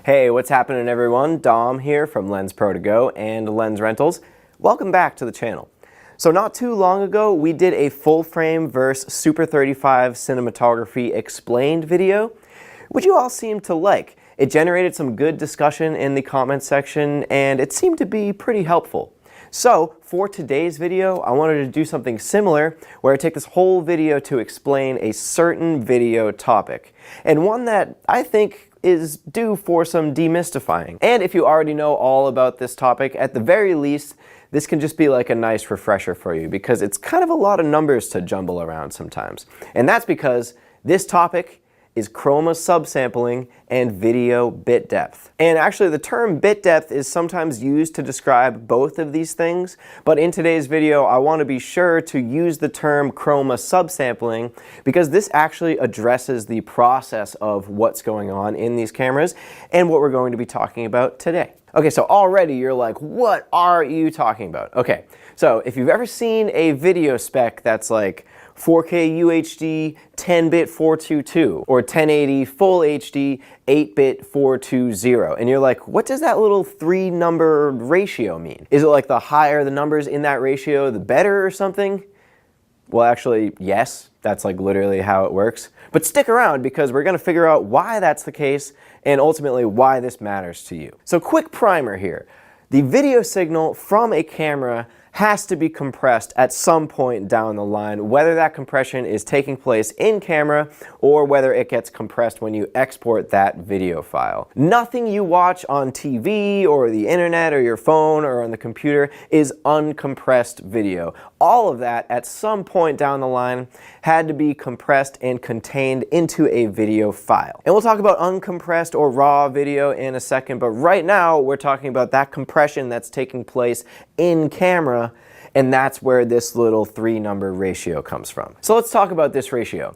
Hey, what's happening everyone? Dom here from Lens Pro To Go and Lens Rentals. Welcome back to the channel. So not too long ago, we did a full frame versus Super 35 cinematography explained video, which you all seemed to like. It generated some good discussion in the comment section and it seemed to be pretty helpful. So for today's video, I wanted to do something similar where I take this whole video to explain a certain video topic, and one that I think is due for some demystifying. And if you already know all about this topic, at the very least, this can just be like a nice refresher for you because it's kind of a lot of numbers to jumble around sometimes. And that's because this topic is chroma subsampling and video bit depth. And actually the term bit depth is sometimes used to describe both of these things, but in today's video I want to be sure to use the term chroma subsampling because this actually addresses the process of what's going on in these cameras and what we're going to be talking about today. Okay, so already you're like, what are you talking about? Okay, so if you've ever seen a video spec that's like 4K UHD 10-bit 422 or 1080 full HD 8-bit 420, and you're like, what does that little 3-number ratio mean? Is it like the higher the numbers in that ratio, the better or something? Well, actually, yes, that's like literally how it works. But stick around because we're gonna figure out why that's the case and ultimately why this matters to you. So quick primer here. The video signal from a camera has to be compressed at some point down the line, whether that compression is taking place in camera or whether it gets compressed when you export that video file. Nothing you watch on TV or the internet or your phone or on the computer is uncompressed video. All of that at some point down the line had to be compressed and contained into a video file. And we'll talk about uncompressed or raw video in a second, but right now we're talking about that compression that's taking place in camera, and that's where this little 3-number ratio comes from. So let's talk about this ratio.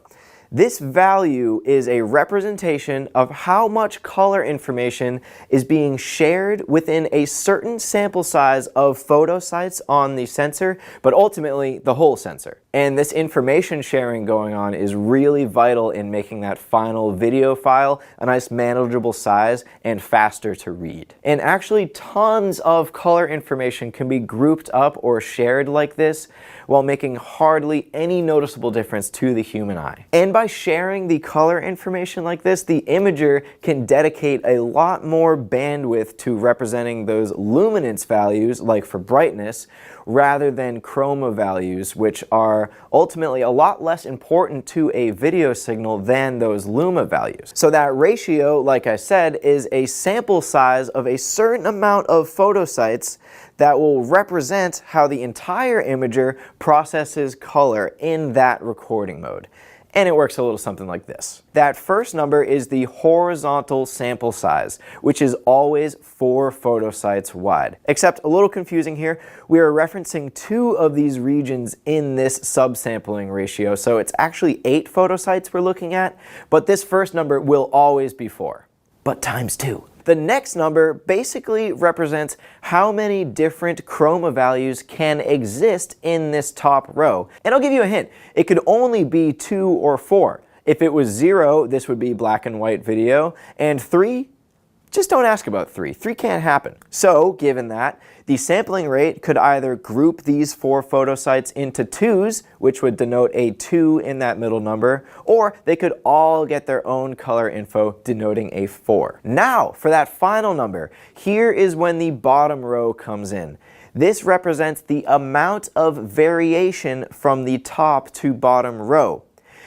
This value is a representation of how much color information is being shared within a certain sample size of photo sites on the sensor, but ultimately the whole sensor. And this information sharing going on is really vital in making that final video file a nice manageable size and faster to read. And actually tons of color information can be grouped up or shared like this while making hardly any noticeable difference to the human eye. And by sharing the color information like this, the imager can dedicate a lot more bandwidth to representing those luminance values, like for brightness, rather than chroma values, which are ultimately a lot less important to a video signal than those luma values. So that ratio, like I said, is a sample size of a certain amount of photo sites that will represent how the entire imager processes color in that recording mode. And it works a little something like this. That first number is the horizontal sample size, which is always 4 photo sites wide. Except a little confusing here, we are referencing 2 of these regions in this subsampling ratio, so it's actually 8 photo sites we're looking at, but this first number will always be 4, but times 2. The next number basically represents how many different chroma values can exist in this top row. And I'll give you a hint, it could only be 2 or 4. If it was 0, this would be black and white video, and 3, just don't ask about 3. 3 can't happen. So, given that, the sampling rate could either group these 4 photo sites into 2s, which would denote a 2 in that middle number, or they could all get their own color info denoting a 4. Now, for that final number, here is when the bottom row comes in. This represents the amount of variation from the top to bottom row.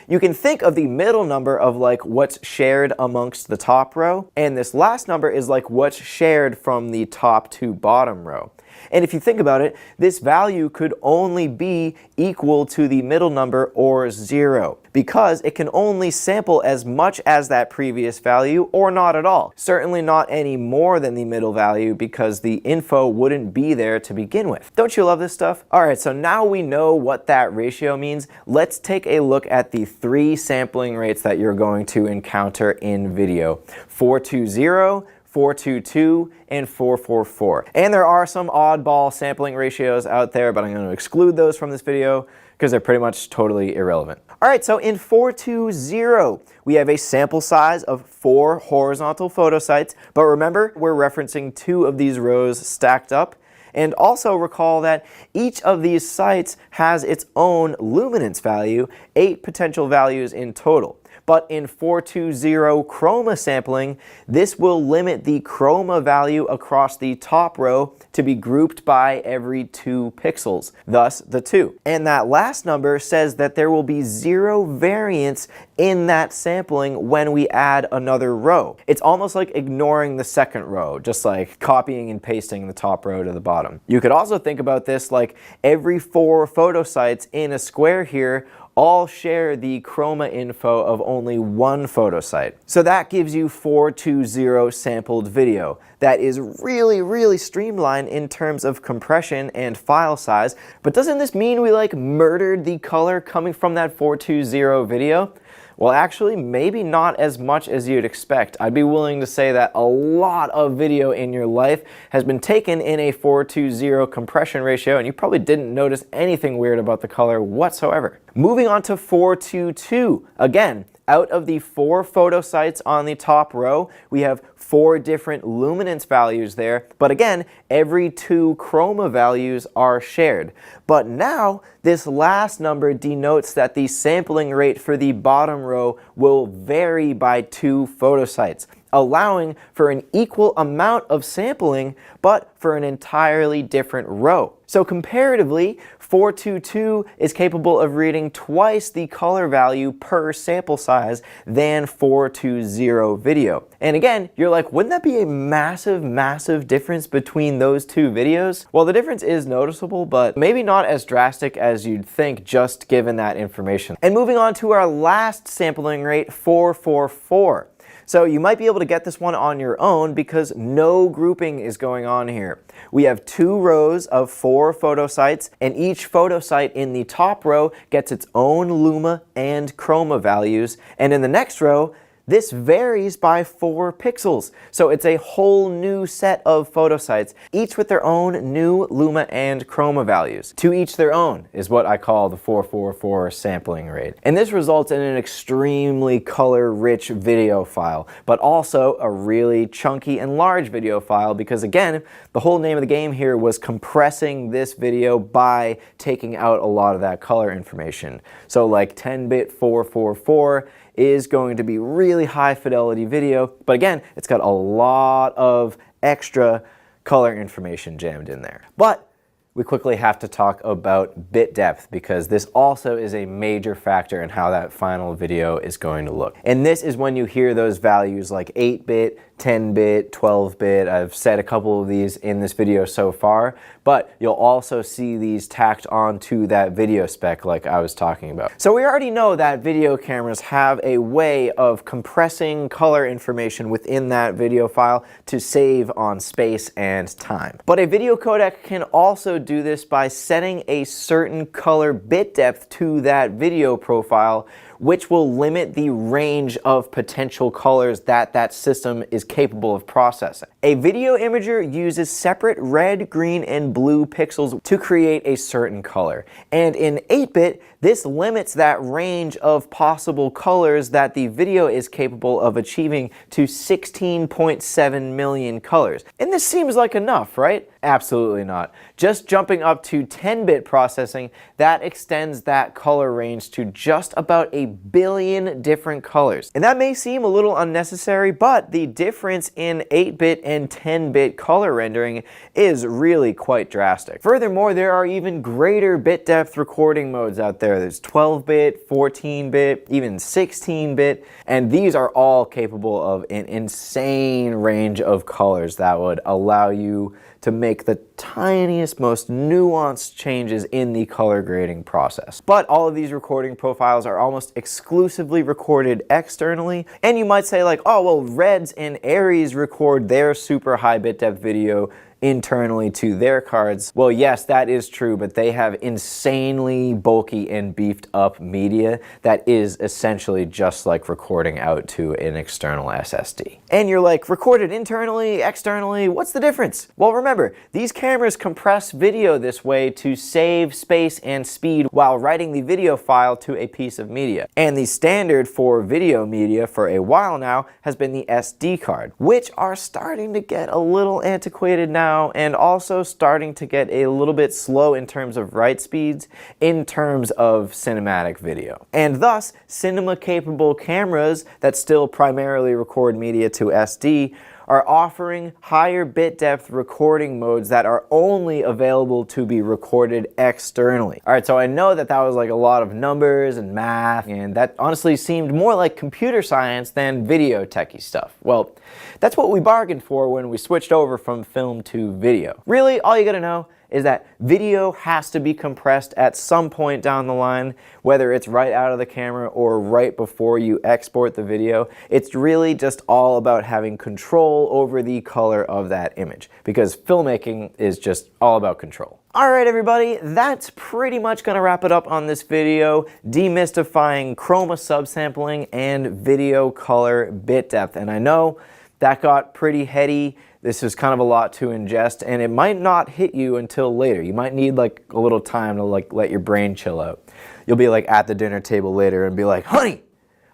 You can think of the middle number of like what's shared amongst the top row, and this last number is like what's shared from the top to bottom row. And if you think about it, this value could only be equal to the middle number or 0, because it can only sample as much as that previous value or not at all. Certainly not any more than the middle value because the info wouldn't be there to begin with. Don't you love this stuff? Alright, so now we know what that ratio means. Let's take a look at the 3 sampling rates that you're going to encounter in video. 420, 422, and 444. And there are some oddball sampling ratios out there, but I'm going to exclude those from this video because they're pretty much totally irrelevant. All right, so in 420, we have a sample size of 4 horizontal photo sites, but remember, we're referencing 2 of these rows stacked up. And also recall that each of these sites has its own luminance value, 8 potential values in total. But in 420 chroma sampling, this will limit the chroma value across the top row to be grouped by every 2 pixels, thus the 2. And that last number says that there will be 0 variance in that sampling when we add another row. It's almost like ignoring the second row, just like copying and pasting the top row to the bottom. You could also think about this like every 4 photo sites in a square here all share the chroma info of only 1 photo site. So that gives you 420 sampled video. That is really streamlined in terms of compression and file size, but doesn't this mean we like murdered the color coming from that 420 video? Well, actually, maybe not as much as you'd expect. I'd be willing to say that a lot of video in your life has been taken in a 420 compression ratio, and you probably didn't notice anything weird about the color whatsoever. Moving on to 422. Again, out of the 4 photo sites on the top row, we have 4 different luminance values there, but again, every 2 chroma values are shared. But now, this last number denotes that the sampling rate for the bottom row will vary by 2 photo sites, allowing for an equal amount of sampling, but for an entirely different row. So comparatively, 422 is capable of reading twice the color value per sample size than 420 video. And again, you're like, wouldn't that be a massive difference between those 2 videos? Well, the difference is noticeable, but maybe not as drastic as you'd think just given that information. And moving on to our last sampling rate, 444. So you might be able to get this one on your own because no grouping is going on here. We have 2 rows of 4 photo sites, and each photo site in the top row gets its own luma and chroma values, and in the next row, this varies by 4 pixels. So it's a whole new set of photo sites, each with their own new luma and chroma values. To each their own is what I call the 444 sampling rate. And this results in an extremely color-rich video file, but also a really chunky and large video file because again, the whole name of the game here was compressing this video by taking out a lot of that color information. So like 10-bit 444 is going to be really high fidelity video, but again, it's got a lot of extra color information jammed in there. But we quickly have to talk about bit depth because this also is a major factor in how that final video is going to look. And this is when you hear those values like 8-bit, 10-bit, 12-bit. I've said a couple of these in this video so far, but you'll also see these tacked onto that video spec like I was talking about. So we already know that video cameras have a way of compressing color information within that video file to save on space and time. But a video codec can also do this by setting a certain color bit depth to that video profile, which will limit the range of potential colors that that system is capable of processing. A video imager uses separate red, green, and blue pixels to create a certain color. And in 8-bit, this limits that range of possible colors that the video is capable of achieving to 16.7 million colors. And this seems like enough, right? Absolutely not. Just jumping up to 10-bit processing, that extends that color range to just about a billion different colors. And that may seem a little unnecessary, but the difference in 8-bit and 10-bit color rendering is really quite drastic. Furthermore, there are even greater bit depth recording modes out there. There's 12-bit, 14-bit, even 16-bit, and these are all capable of an insane range of colors that would allow you to make the tiniest, most nuanced changes in the color grading process. But all of these recording profiles are almost exclusively recorded externally, and you might say like, oh, well, Reds and Aries record their super high bit depth video internally to their cards. Well, yes, that is true, but they have insanely bulky and beefed up media that is essentially just like recording out to an external SSD. And you're like, recorded internally, externally, what's the difference? Well, remember, these cameras compress video this way to save space and speed while writing the video file to a piece of media. And the standard for video media for a while now has been the SD card, which are starting to get a little antiquated now and also starting to get a little bit slow in terms of write speeds in terms of cinematic video. And thus, cinema-capable cameras that still primarily record media to SD are offering higher bit depth recording modes that are only available to be recorded externally. All right, so I know that was like a lot of numbers and math, and that honestly seemed more like computer science than video techie stuff. Well, that's what we bargained for when we switched over from film to video. Really, all you gotta know is that video has to be compressed at some point down the line, whether it's right out of the camera or right before you export the video. It's really just all about having control over the color of that image, because filmmaking is just all about control. All right, everybody, that's pretty much gonna wrap it up on this video, demystifying chroma subsampling and video color bit depth. And I know that got pretty heady. This is kind of a lot to ingest, and it might not hit you until later. You might need like a little time to like let your brain chill out. You'll be like at the dinner table later and be like, honey,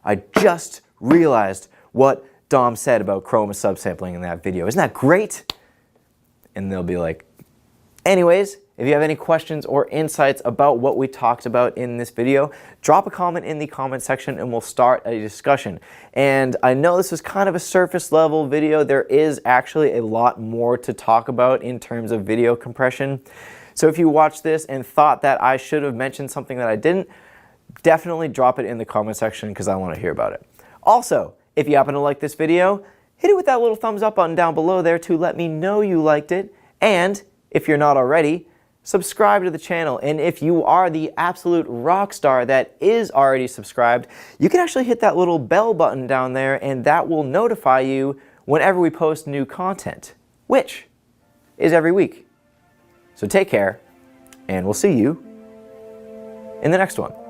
I just realized what Dom said about chroma subsampling in that video. Isn't that great? And they'll be like, anyways, if you have any questions or insights about what we talked about in this video, drop a comment in the comment section and we'll start a discussion. And I know this was kind of a surface level video. There is actually a lot more to talk about in terms of video compression. So if you watched this and thought that I should have mentioned something that I didn't, definitely drop it in the comment section because I want to hear about it. Also, if you happen to like this video, hit it with that little thumbs up button down below there to let me know you liked it. And if you're not already, subscribe to the channel. And if you are the absolute rock star that is already subscribed, you can actually hit that little bell button down there and that will notify you whenever we post new content, which is every week. So take care, and we'll see you in the next one.